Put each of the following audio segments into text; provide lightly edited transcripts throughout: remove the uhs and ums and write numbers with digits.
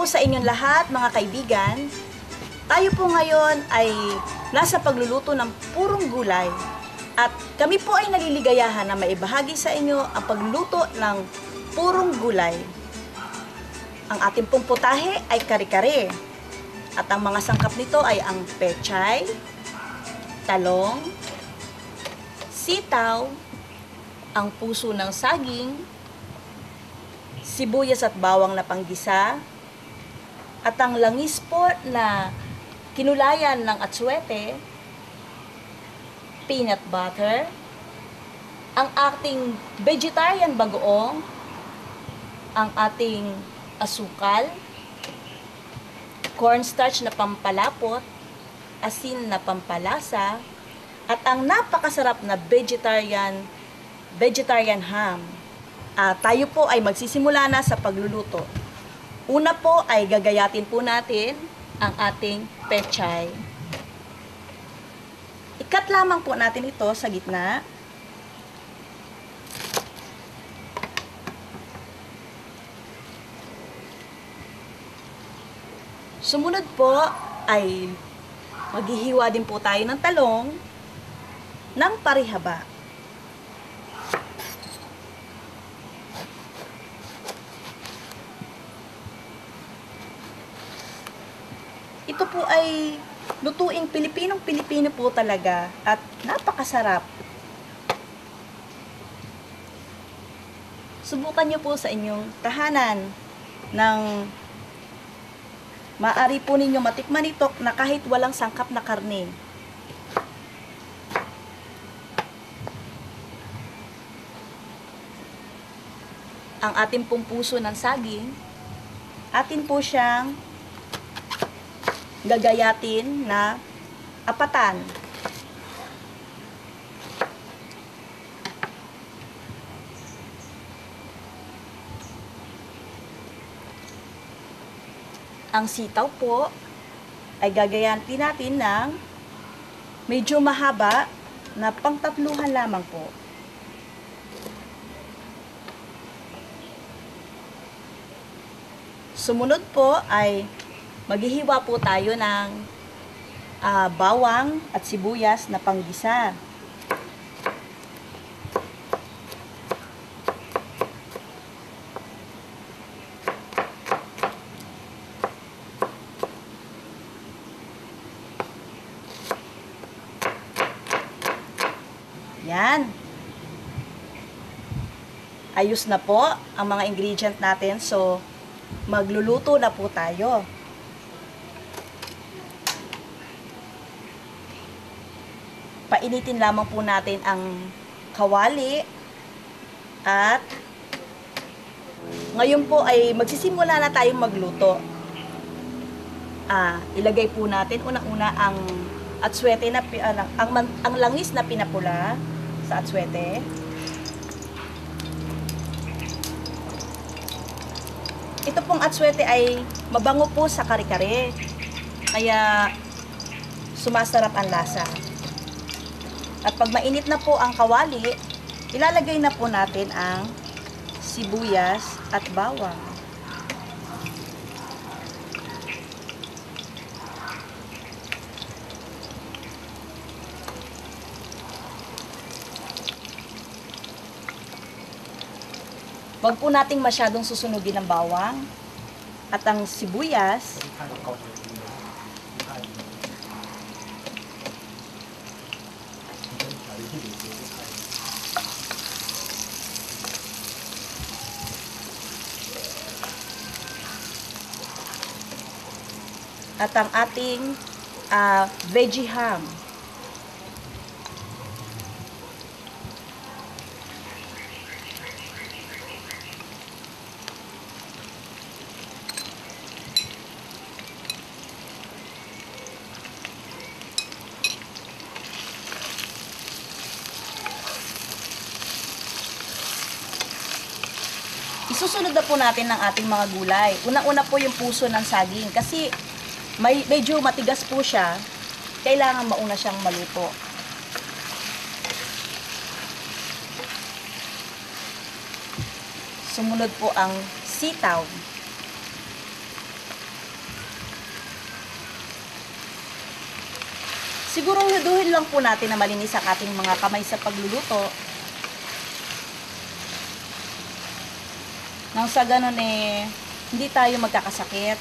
sa inyong lahat, mga kaibigan. Tayo po ngayon ay nasa pagluluto ng purong gulay. At kami po ay naliligayahan na maibahagi sa inyo ang pagluluto ng purong gulay. Ang ating pong putahe ay kare-kare. At ang mga sangkap nito ay ang pechay, talong, sitaw, ang puso ng saging, sibuyas at bawang na panggisa, at ang langis po na kinulayan ng atsuete, peanut butter, ang ating vegetarian bagoong, ang ating asukal, cornstarch na pampalapot, asin na pampalasa, at ang napakasarap na vegetarian ham. Tayo po ay magsisimula na sa pagluluto. Una po ay gagayatin po natin ang ating pechay. Ikat lamang po natin ito sa gitna. Sumunod po ay maghihiwa din po tayo ng talong ng parihaba. Ito po ay lutuing Pilipinong-Pilipino po talaga at napakasarap. Subukan nyo po sa inyong tahanan ng maaari po ninyo matikman ito na kahit walang sangkap na karne. Ang ating pong puso ng saging, atin po siyang gagayatin na apatan. Ang sitaw po ay gagayatin natin ng medyo mahaba na pangtatluhan lamang po. Sumunod po ay maghihiwa po tayo ng bawang at sibuyas na panggisa. Yan. Ayos na po ang mga ingredient natin. So, magluluto na po tayo. Painitin lamang po natin ang kawali at ngayon po ay magsisimula na tayong magluto. Ilagay po natin unang-una ang atsuete na ang langis na pinapula sa atsuete. Ito pong atsuete ay mabango po sa kare-kare. Kaya sumasarap ang lasa. At pag mainit na po ang kawali, ilalagay na po natin ang sibuyas at bawang. Huwag po nating masyadong susunugin ang bawang at ang sibuyas. At ang ating veggie ham. Isusunod na po natin ang ating mga gulay. Unang-una po yung puso ng saging kasi medyo matigas po siya. Kailangan mauna siyang maluto. Sumunod po ang sitaw. Siguro duhin lang po natin na malinis ang ating mga kamay sa pagluluto. Nang sa ganun hindi tayo magkakasakit.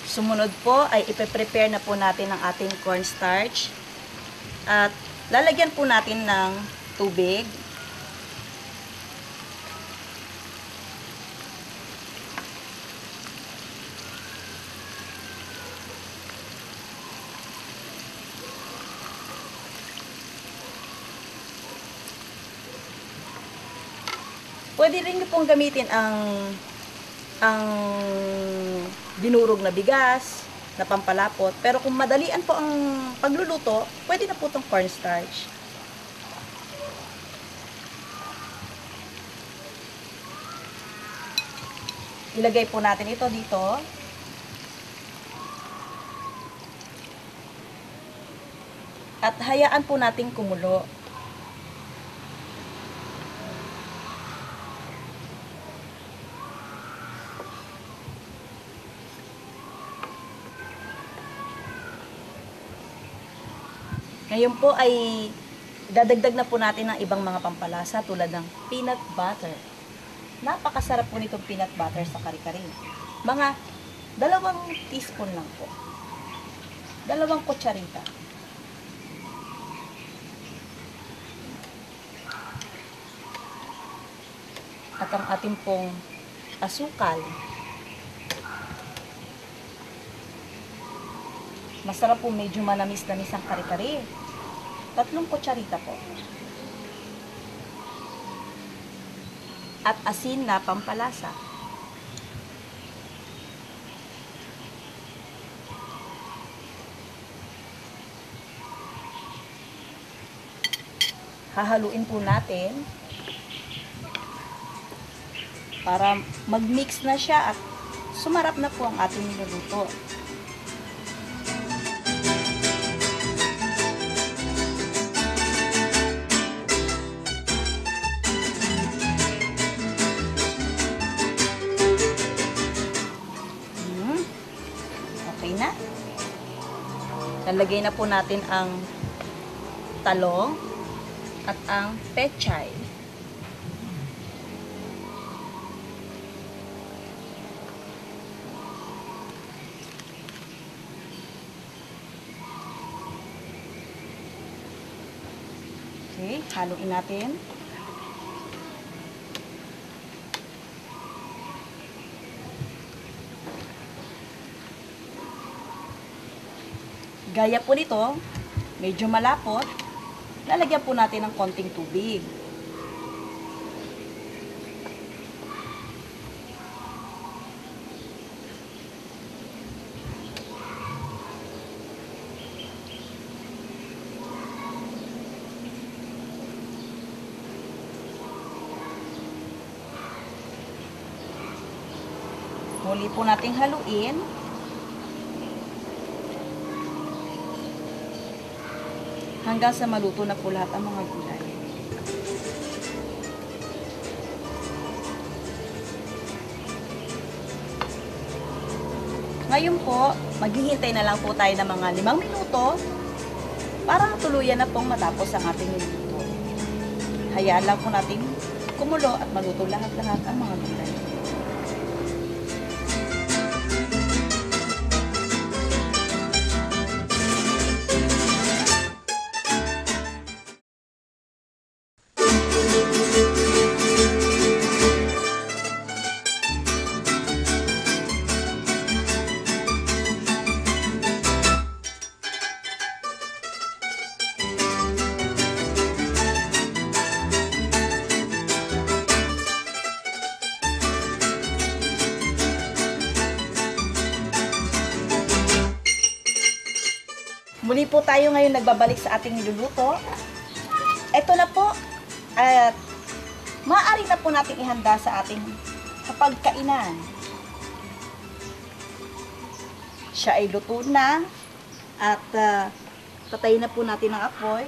Sumunod po ay ipe-prepare na po natin ang ating cornstarch. At lalagyan po natin ng tubig. Pwede rin niyo pong gamitin ang dinurog na bigas na pampalapot. Pero kung madalian po ang pagluluto, pwede na po itong cornstarch. Ilagay po natin ito dito. At hayaan po natin kumulo. Ngayon po ay dadagdag na po natin ng ibang mga pampalasa tulad ng peanut butter. Napakasarap po nitong peanut butter sa kare-kare. Mga 2 teaspoon lang po. 2 kutsarita. At ang ating pong asukal. Masarap po, medyo manamis-namis ang kare-kare. 3 kutsarita po. At asin na pampalasa. Hahaluin po natin para mag-mix na siya at sumarap na po ang ating niluluto. Okay na. Lalagay na po natin ang talong at ang pechay. Okay, haluin natin. Gaya po nito, medyo malapot, lalagyan po natin ng konting tubig. Muli po nating haluin. Hanggang sa maluto na po lahat ang mga gulay. Ngayon po, maghihintay na lang po tayo ng mga 5 minuto para tuluyan na pong matapos ang ating niluluto. Hayaan lang po natin kumulo at maluto lahat-lahat ang mga gulay. Muli po tayo ngayon nagbabalik sa ating niluluto. Ito na po, at maaari na po nating ihanda sa ating hapagkainan. Siya ay luto na at patayin na po natin ang apoy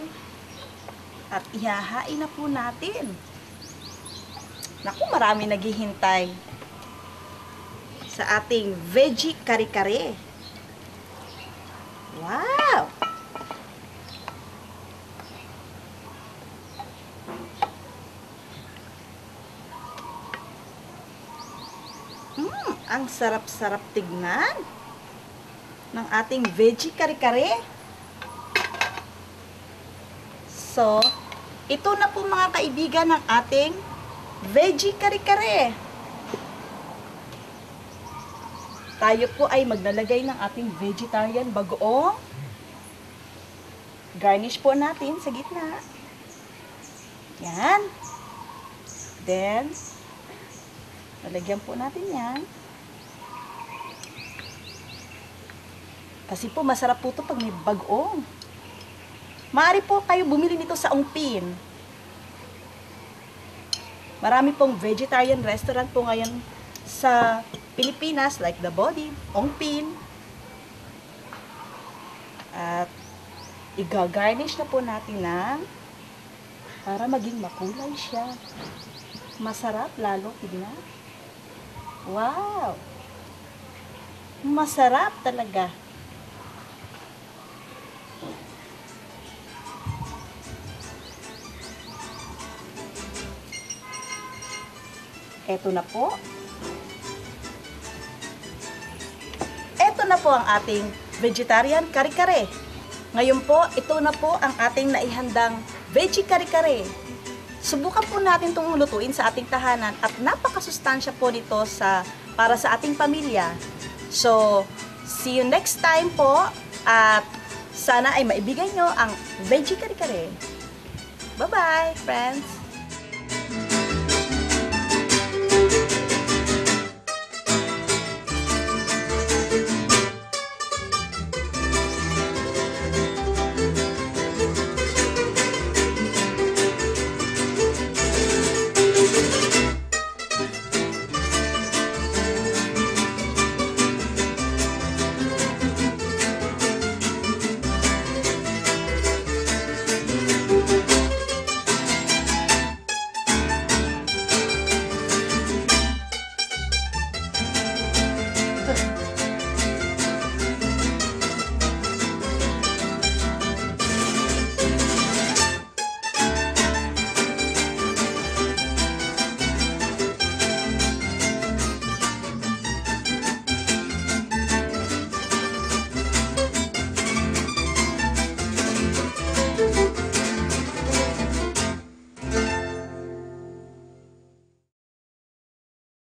at ihahain na po natin. Naku, marami naghihintay sa ating veggie kare-kare. Wow! Ang sarap-sarap tignan ng ating veggie kare-kare. So, ito na po mga kaibigan ng ating veggie kare-kare. Tayo po ay maglalagay ng ating vegetarian bagoong. Garnish po natin sa gitna. Yan. Then, lalagyan po natin yan. Kasi po masarap po ito pag may bagoong. Maaari po kayo bumili nito sa Ongpin. Marami pong vegetarian restaurant po ngayon sa Pilipinas, like The Body, Ongpin. At i-garnish na po natin ng para maging makulay siya. Masarap lalo, tignan. Wow! Masarap talaga. Eto na po. Eto na po ang ating vegetarian kare-kare. Ngayon po, ito na po ang ating naihandang veggie kare-kare. Subukan po natin itong lutuin sa ating tahanan at napakasustansya po nito para sa ating pamilya. So, see you next time po at sana ay maibigay nyo ang veggie kare-kare. Bye-bye, friends!